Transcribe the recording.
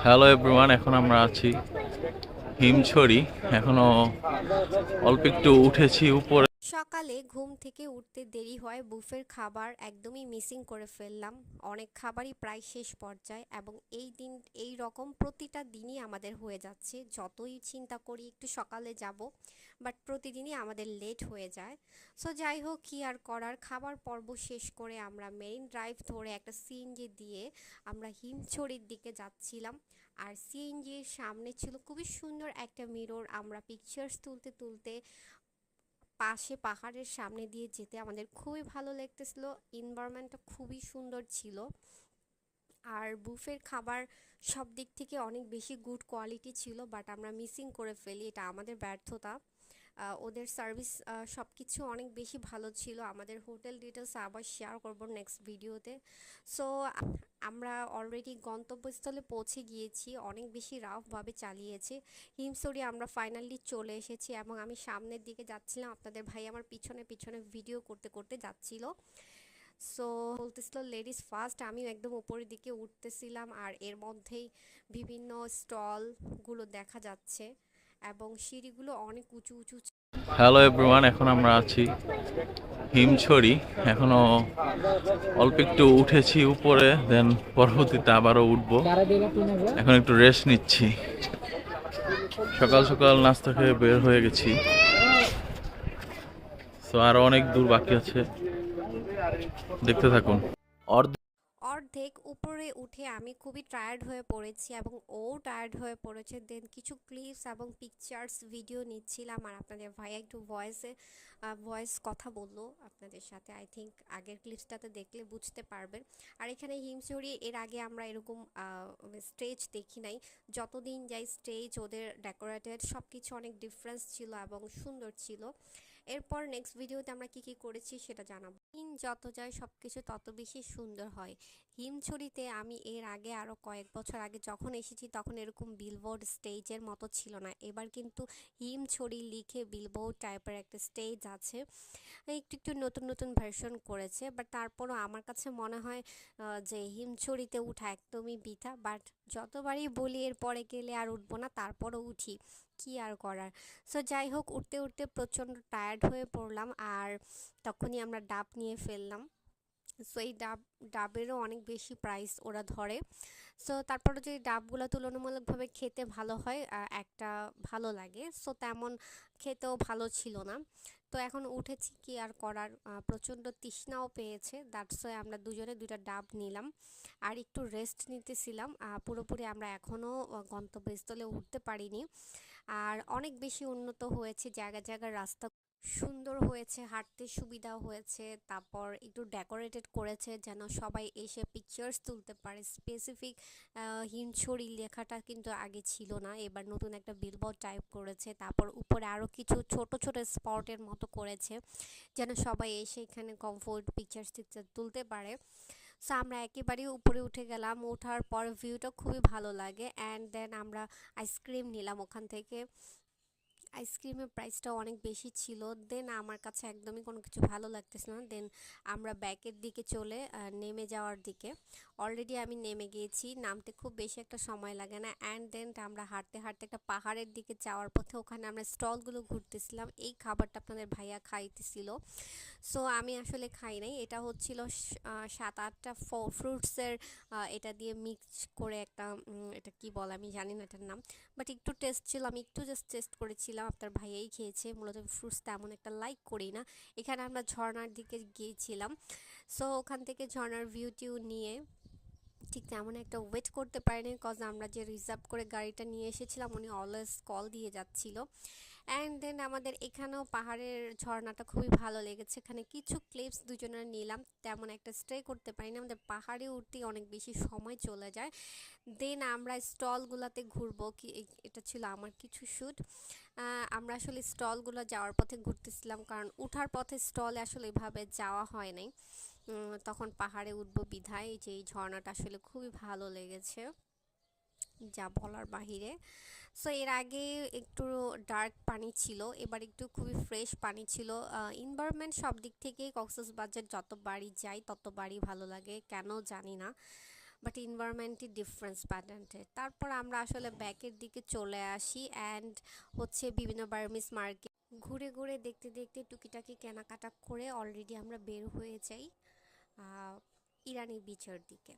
Hello everyone, এখন আমরা আছি হিমছড়ি। এখনো অল্প একটু উঠেছি উপরে। সকালে ঘুম থেকে উঠতে দেরি হয়, বুফের খাবার একদমই মিসিং করে ফেললাম। অনেক খাবারই প্রায় শেষ পর্যায়ে, এবং এই রকম প্রতিটা দিনই আমাদের হয়ে যাচ্ছে। যতই চিন্তা করি একটু সকালে যাব, বাট প্রতিদিনই আমাদের লেট হয়ে যায়। সো যাই হোক, কী আর করার, খাবার পর্ব শেষ করে আমরা মেরিন ড্রাইভ ধরে একটা সিএনজি দিয়ে আমরা হিমছড়ির দিকে যাচ্ছিলাম। আর সিএনজির সামনে ছিল খুবই সুন্দর একটা মিরর। আমরা পিকচার্স তুলতে তুলতে পাশে পাহাড়ের সামনে দিয়ে যেতে আমাদের খুবই ভালো লাগতেছিল। এনভায়রনমেন্টটা খুবই সুন্দর ছিল। আর বুফের খাবার সব দিক থেকে অনেক বেশি গুড কোয়ালিটি ছিল, বাট আমরা মিসিং করে ফেলি, এটা আমাদের ব্যর্থতা। ওদের সার্ভিস সব কিছু অনেক বেশি ভালো ছিল। আমাদের হোটেল ডিটেলস আবার শেয়ার করব নেক্সট ভিডিওতে। সো আমরা অলরেডি গন্তব্যস্থলে পৌঁছে গিয়েছি, অনেক বেশি রাফভাবে চালিয়েছে। হিমছড়ি আমরা ফাইনালি চলে এসেছি, এবং আমি সামনের দিকে যাচ্ছিলাম, আপনাদের ভাই আমার পিছনে পিছনে ভিডিও করতে করতে যাচ্ছিল। সো বলতেছিল লেডিস ফার্স্ট, আমিও একদম উপরের দিকে উঠতেছিলাম, আর এর মধ্যেই বিভিন্ন স্টলগুলো দেখা যাচ্ছে, এবং সিঁড়িগুলো অনেক উঁচু উঁচু। হ্যালো এভরিওয়ান, এখন আমরা আছি হিমছড়ি। এখনো অল্প একটু উঠেছি উপরে, দেন পরবর্তীতে আবারও উঠবো। এখন একটু রেস্ট নিচ্ছি। সকাল সকাল নাস্তা খেয়ে বের হয়ে গেছি। সো আরো অনেক দূর বাকি আছে, দেখতে থাকুন। অর্ধেক উপরে উঠে আমি খুবই টায়ার্ড হয়ে পড়েছি, এবং ও টায়ার্ড হয়ে পড়েছে। দেন কিছু ক্লিপস এবং পিকচার্স ভিডিও নিচ্ছিলাম, আর আপনাদের ভাইয়া একটু ভয়েস কথা বললো আপনাদের সাথে। আই থিঙ্ক আগের ক্লিপসটাতে দেখলে বুঝতে পারবেন। আর এখানে হিমছড়ি, এর আগে আমরা এরকম স্টেজ দেখি নাই। যতদিন যাই স্টেজ ওদের ডেকোরেটেড সব কিছু অনেক ডিফারেন্স ছিল এবং সুন্দর ছিল। এরপর নেক্সট ভিডিওতে আমরা কি কি করেছি সেটা জানাবো। দিন যত যায় সব কিছু তত বেশি সুন্দর হয়। হিমছড়িতে আমি এর আগে আরও কয়েক বছর আগে যখন এসেছি, তখন এরকম বিলবোর্ড স্টেজের মতো ছিল না। এবার কিন্তু হিমছড়ি লিখে বিলবোর্ড টাইপের একটা স্টেজ আছে। একটু একটু নতুন নতুন ভার্সন করেছে, বাট তারপরও আমার কাছে মনে হয় যে হিমছড়িতে উঠা একদমই বৃথা। বাট যতবারই বলি এরপরে গেলে আর উঠবো না, তারপরও উঠি, কি আর করার। সো যাই হোক, উঠতে উঠতে প্রচণ্ড টায়ার্ড হয়ে পড়লাম, আর তখনই আমরা ডাব নিয়ে ফেললাম। সো এই ডাবেরও অনেক বেশি প্রাইস ওরা ধরে। সো তারপরে যদি ডাবগুলো তুলনামূলকভাবে খেতে ভালো হয়, একটা ভালো লাগে, সো তেমন খেতেও ভালো ছিল না। তো এখন উঠেছি, কি আর করার, প্রচণ্ড তৃষ্ণাও পেয়েছে, দ্যাটস ওয়াই আমরা দুজনে দুইটা ডাব নিলাম আর একটু রেস্ট নিতেছিলাম। পুরোপুরি আমরা এখনও গন্তব্যস্থলে উঠতে পারিনি। আর অনেক বেশি উন্নত হয়েছে, জায়গা জায়গার রাস্তা সুন্দর হয়েছে, হাঁটতে সুবিধাও হয়েছে। তারপর একটু ডেকোরেটেড করেছে যেন সবাই এসে পিকচার্স তুলতে পারে। স্পেসিফিক হিমছড়ি লেখাটা কিন্তু আগে ছিল না, এবার নতুন একটা বিলবোর্ড টাইপ করেছে। তারপর উপরে আরও কিছু ছোট ছোট স্পটের মতো করেছে যেন সবাই এসে এখানে কমফোর্ট পিকচার্স টিকচার তুলতে পারে। সো আমরা একেবারেই উপরে উঠে গেলাম। ওঠার পর ভিউটা খুবই ভালো লাগে, অ্যান্ড দেন আমরা আইসক্রিম নিলাম ওখান থেকে। আইসক্রিমের প্রাইসটাও অনেক বেশি ছিল। দেন আমার কাছে একদমই কোনো কিছু ভালো লাগতেছে না। দেন আমরা ব্যাকের দিকে চলে নেমে যাওয়ার দিকে। অলরেডি আমি নেমে গিয়েছি, নামতে খুব বেশি একটা সময় লাগে না। অ্যান্ড দেন আমরা হাঁটতে হাঁটতে একটা পাহাড়ের দিকে যাওয়ার পথে ওখানে আমরা স্টলগুলো ঘুরতেছিলাম। এই খাবারটা আপনাদের ভাইয়া খাইতেছিল। সো আমি আসলে খাই নাই, এটা হচ্ছিল 7-8টা ফ্রুটসের, এটা দিয়ে মিক্স করে একটা, এটা কি বলে আমি জানি না এটার নাম, বাট একটু টেস্ট ছিল। আমি একটু জাস্ট টেস্ট করেছিলাম, আপনার ভাইয়াই খেয়েছে। মূলত ফ্রুটস তেমন একটা লাইক করি না। এখানে আমরা ঝর্ণার দিকে গিয়েছিলাম। সো ওখান থেকে ঝর্ণার ভিউ টিউ নিয়ে ঠিক তেমন একটা ওয়েট করতে পারিনি, কজ আমরা যে রিজার্ভ করে গাড়িটা নিয়ে এসেছিলাম উনি অলওয়েজ কল দিয়ে যাচ্ছিল। অ্যান্ড দেন আমাদের এখানেও পাহাড়ের ঝর্ণাটা খুবই ভালো লেগেছে। এখানে কিছু ক্লিপস দুজনের নিলাম, তেমন একটা স্টে করতে পারিনি, আমাদের পাহাড়ে উঠতেই অনেক বেশি সময় চলে যায়। দেন আমরা স্টলগুলোতে ঘুরবো কি, এটা ছিল আমার কিছু শ্যুট। আমরা আসলে স্টলগুলো যাওয়ার পথে ঘুরতেছিলাম, কারণ উঠার পথে স্টলে আসলে এভাবে যাওয়া হয় নাই। তখন পাহাড়ে উঠবো বিধায় যে এই ঝর্ণাটা আসলে খুবই ভালো লেগেছে, যা বলার বাহিরে। সো এর আগে একটু ডার্ক পানি ছিল, এবার একটু খুবই ফ্রেশ পানি ছিল। এনভায়রনমেন্ট সব দিক থেকেই কক্সবাজার যতবারই যাই ততবারই ভালো লাগে, কেন জানি না। বাট এনভায়রনমেন্টই ডিফারেন্স প্যাটার্নের। তারপর আমরা আসলে ব্যাকের দিকে চলে আসি অ্যান্ড হচ্ছে বিভিন্ন বার্মিস মার্কেট ঘুরে ঘুরে দেখতে দেখতে টুকিটাকি কেনাকাটা করে অলরেডি আমরা বের হয়ে যাই ইরানি বিচের দিকে।